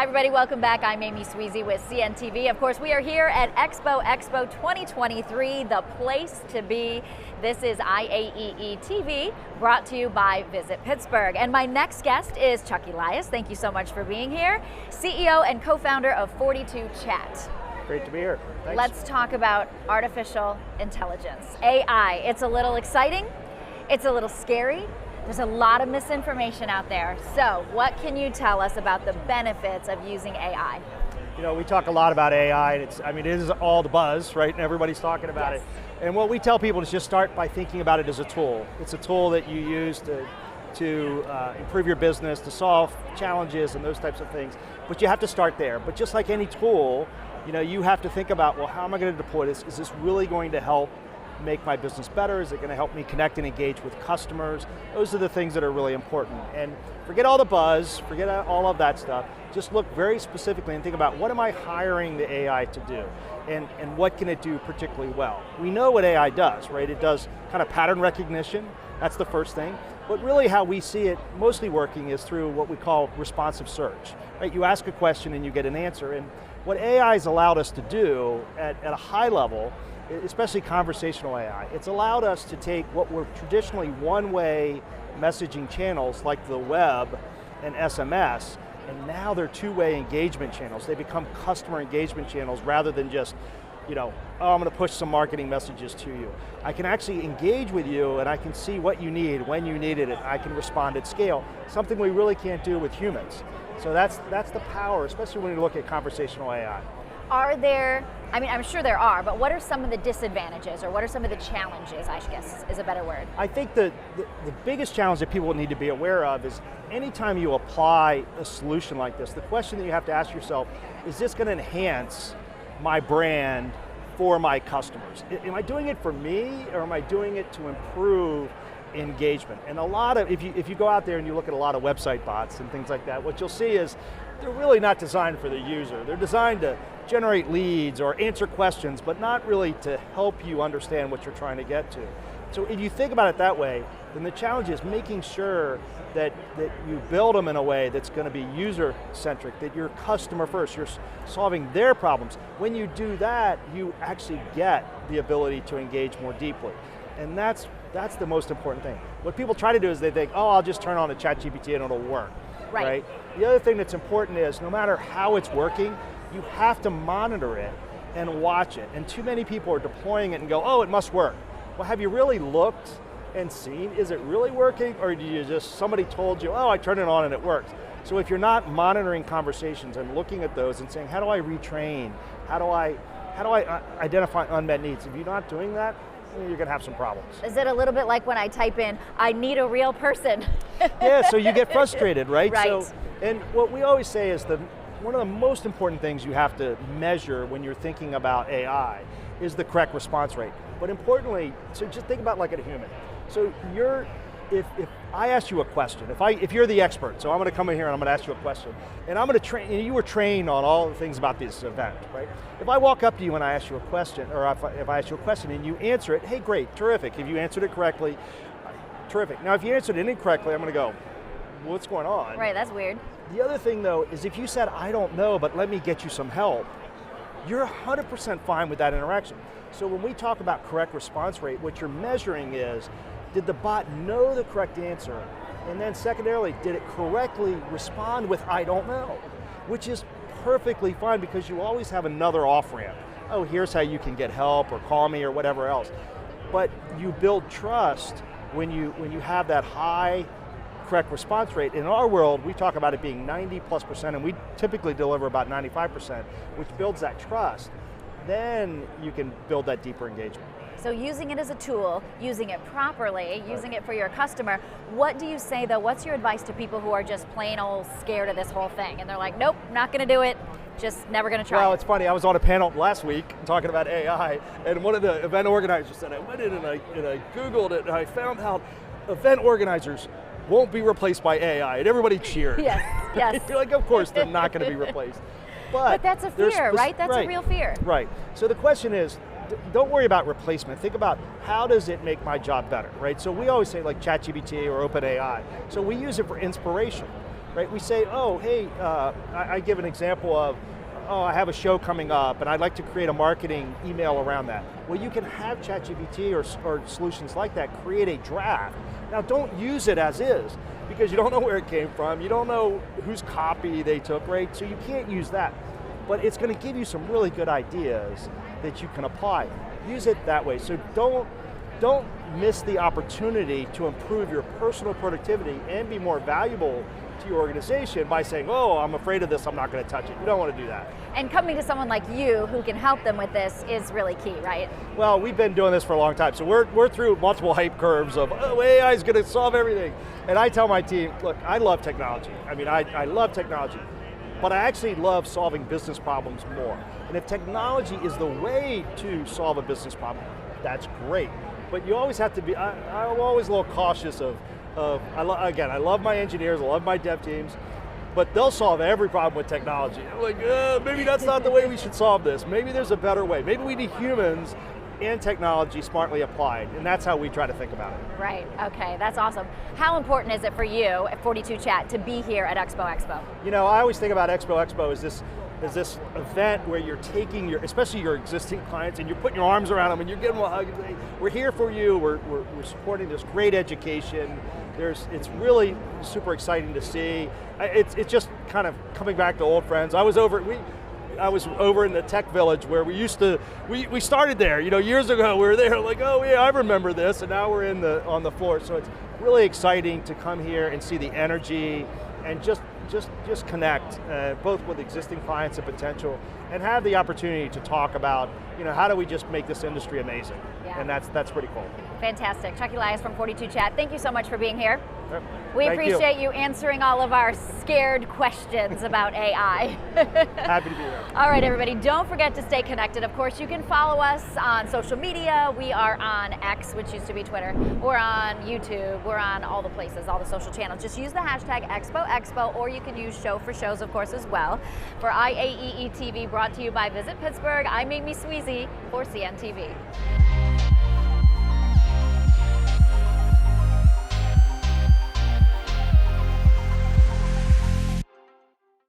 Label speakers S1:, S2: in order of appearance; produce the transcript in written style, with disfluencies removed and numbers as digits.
S1: Hi everybody, welcome back. I'm Amy Sweezy with CNTV. Of course, we are here at Expo 2023, the place to be. This is IAEE-TV, brought to you by Visit Pittsburgh. And my next guest is Chuck Elias. Thank you so much for being here. CEO and co-founder of 42 Chat.
S2: Great to be here. Thanks.
S1: Let's talk about artificial intelligence, AI. It's a little exciting, it's a little scary. There's a lot of misinformation out there. So what can you tell us about the benefits of using AI?
S2: You know, we talk a lot about AI, and it is all the buzz, right? And everybody's talking about it. And what we tell people is just start by thinking about it as a tool. It's a tool that you use to improve your business, to solve challenges and those types of things. But you have to start there. But just like any tool, you know, you have to think about, well, how am I going to deploy this? Is this really going to help make my business better? Is it going to help me connect and engage with customers? Those are the things that are really important. And forget all the buzz, forget all of that stuff. Just look very specifically and think about, what am I hiring the AI to do? And what can it do particularly well? We know what AI does, right? It does kind of pattern recognition. That's the first thing. But really how we see it mostly working is through what we call responsive search, right? You ask a question and you get an answer. And what AI has allowed us to do at a high level, especially conversational AI, it's allowed us to take what were traditionally one-way messaging channels like the web and SMS, and now they're two-way engagement channels. They become customer engagement channels rather than just, you know, oh, I'm going to push some marketing messages to you. I can actually engage with you and I can see what you need, when you needed it. I can respond at scale, something we really can't do with humans. So that's the power, especially when you look at conversational AI.
S1: Are there, I'm sure there are, but what are some of the disadvantages, or what are some of the challenges, I guess is a better word?
S2: I think the biggest challenge that people need to be aware of is anytime you apply a solution like this, the question that you have to ask yourself, is this going to enhance my brand for my customers? Am I doing it for me, or am I doing it to improve engagement? And a lot of, if you go out there and you look at a lot of website bots and things like that, what you'll see is they're really not designed for the user. They're designed to generate leads or answer questions, but not really to help you understand what you're trying to get to. So if you think about it that way, then the challenge is making sure that you build them in a way that's going to be user-centric, that you're customer first, you're solving their problems. When you do that, you actually get the ability to engage more deeply. And that's the most important thing. What people try to do is they think, oh, I'll just turn on a ChatGPT and it'll work, right? The other thing that's important is no matter how it's working, you have to monitor it and watch it. And too many people are deploying it and go, oh, it must work. Well, have you really looked and seen, is it really working, or do you just, somebody told you, oh, I turned it on and it works? So if you're not monitoring conversations and looking at those and saying, how do I retrain? How do I identify unmet needs? If you're not doing that, you're going to have some problems.
S1: Is it a little bit like when I type in, I need a real person?
S2: Yeah, so you get frustrated, right?
S1: Right.
S2: So, and what we always say is one of the most important things you have to measure when you're thinking about AI is the correct response rate. But importantly, so just think about like a human. So if I ask you a question, if you're the expert, so I'm going to come in here and I'm going to ask you a question, and I'm going to train, and you were trained on all the things about this event, right? If I walk up to you and I ask you a question, or if I ask you a question and you answer it, hey, great, terrific. If you answered it correctly, terrific. Now if you answered it incorrectly, I'm going to go, what's going on?
S1: Right, that's weird.
S2: The other thing though is if you said, I don't know, but let me get you some help, you're 100% fine with that interaction. So when we talk about correct response rate, what you're measuring is, did the bot know the correct answer? And then secondarily, did it correctly respond with, I don't know? Which is perfectly fine because you always have another off-ramp. Oh, here's how you can get help or call me or whatever else. But you build trust when you have that high correct response rate. In our world, we talk about it being 90+%, and we typically deliver about 95%, which builds that trust. Then you can build that deeper engagement.
S1: So using it as a tool, using it properly, using it for your customer, what do you say though, what's your advice to people who are just plain old scared of this whole thing? And they're like, nope, not going to do it, just never going to try
S2: Well, it's funny, I was on a panel last week talking about AI, and one of the event organizers said, I went in and I Googled it and I found out event organizers won't be replaced by AI, and everybody cheered.
S1: Yes.
S2: You're like, of course they're not going to be replaced. But
S1: that's a fear, right? That's a real fear.
S2: Right. So the question is, don't worry about replacement. Think about how does it make my job better, right? So we always say like ChatGPT or OpenAI. So we use it for inspiration. right? We say, oh, hey, I give an example of, oh, I have a show coming up and I'd like to create a marketing email around that. Well, you can have ChatGPT or solutions like that create a draft. Now don't use it as is, because you don't know where it came from, you don't know whose copy they took, right? So you can't use that. But it's going to give you some really good ideas that you can apply. Use it that way. So don't miss the opportunity to improve your personal productivity and be more valuable to your organization by saying, oh, I'm afraid of this, I'm not going to touch it. You don't want to do that.
S1: And coming to someone like you who can help them with this is really key, right?
S2: Well, we've been doing this for a long time, so we're through multiple hype curves of, oh, AI is going to solve everything. And I tell my team, look, I love technology. I mean, I love technology, but I actually love solving business problems more. And if technology is the way to solve a business problem, that's great. But you always have to be, I'm always a little cautious again, I love my engineers, I love my dev teams, but they'll solve every problem with technology. I'm like, maybe that's not the way we should solve this. Maybe there's a better way. Maybe we need humans and technology smartly applied, and that's how we try to think about it.
S1: Right, okay, that's awesome. How important is it for you at 42 Chat to be here at Expo?
S2: You know, I always think about Expo as this event where you're taking especially your existing clients, and you're putting your arms around them and you're giving them a hug and saying, we're here for you, we're supporting this great education. It's really super exciting to see. It's just kind of coming back to old friends. I was over in the tech village where we started there, you know, years ago. We were there like, oh yeah, I remember this, and now we're on the floor. So it's really exciting to come here and see the energy and just connect, both with existing clients and potential, and have the opportunity to talk about, you know, how do we just make this industry amazing? Yeah. And that's pretty cool.
S1: Fantastic. Chuck Elias from 42 Chat, thank you so much for being here.
S2: Yep.
S1: We appreciate you answering all of our scared questions about AI.
S2: Happy to be here.
S1: All right, everybody, don't forget to stay connected. Of course, you can follow us on social media. We are on X, which used to be Twitter. We're on YouTube. We're on all the places, all the social channels. Just use the hashtag ExpoExpo, or you can use Show for Shows, of course, as well. For IAEE-TV, brought to you by Visit Pittsburgh, I'm Amy Sweezy for CNTV.